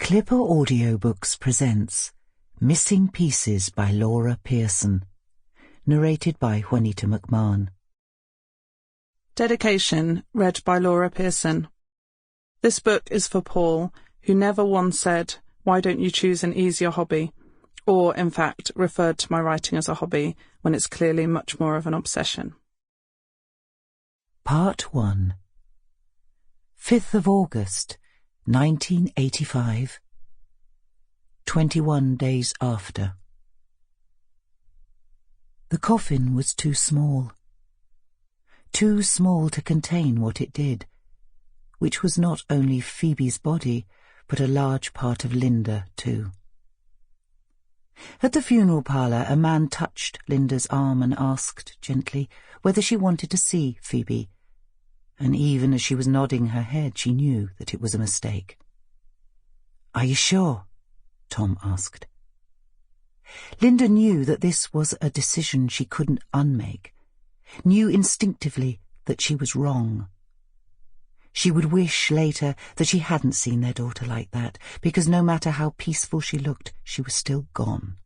Clipper Audiobooks presents Missing Pieces by Laura Pearson, narrated by Juanita Mcmahon. Dedication, read by Laura Pearson. This book is for Paul, who never once said, "Why don't you choose an easier hobby?" or, in fact, referred to my writing as a hobby when it's clearly much more of an obsession. Part 1. 5th of August, 1985. 21 days after. The coffin was too small to contain what it did, which was not only Phoebe's body, but a large part of Linda too. At the funeral parlour, a man touched Linda's arm and asked gently whether she wanted to see Phoebe, and even as she was nodding her head, she knew that it was a mistake. "Are you sure?" Tom asked. Linda knew that this was a decision she couldn't unmake, knew instinctively that she was wrong. She would wish later that she hadn't seen their daughter like that, because no matter how peaceful she looked, she was still gone.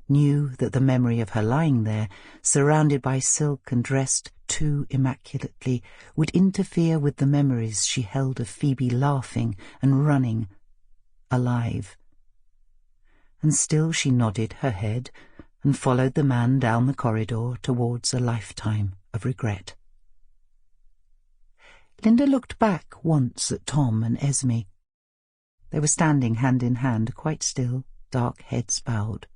Knew that the memory of her lying there, surrounded by silk and dressed too immaculately, would interfere with the memories she held of Phoebe laughing and running, alive. And still she nodded her head and followed the man down the corridor towards a lifetime of regret. Linda looked back once at Tom and Esme. They were standing hand in hand, quite still, dark heads bowed.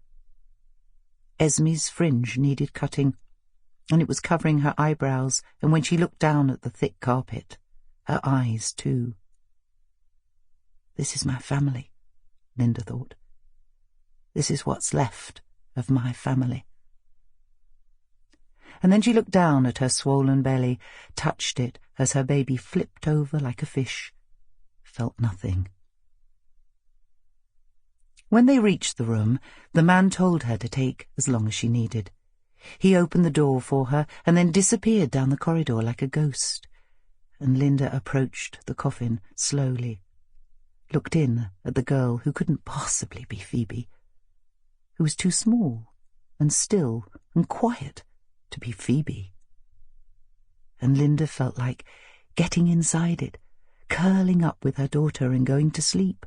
Esme's fringe needed cutting, and it was covering her eyebrows, and when she looked down at the thick carpet, her eyes too. This is my family, Linda thought. This is what's left of my family. And then she looked down at her swollen belly, touched it as her baby flipped over like a fish, felt nothing. When they reached the room, the man told her to take as long as she needed. He opened the door for her and then disappeared down the corridor like a ghost, and Linda approached the coffin slowly, looked in at the girl who couldn't possibly be Phoebe, who was too small and still and quiet to be Phoebe. And Linda felt like getting inside it, curling up with her daughter and going to sleep.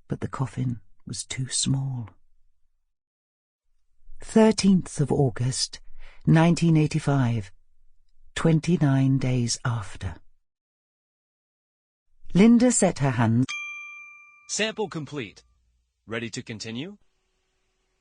But the coffin was too small. 13th of August, 1985, 29 days after. Linda set her hands. Sample complete. Ready to continue?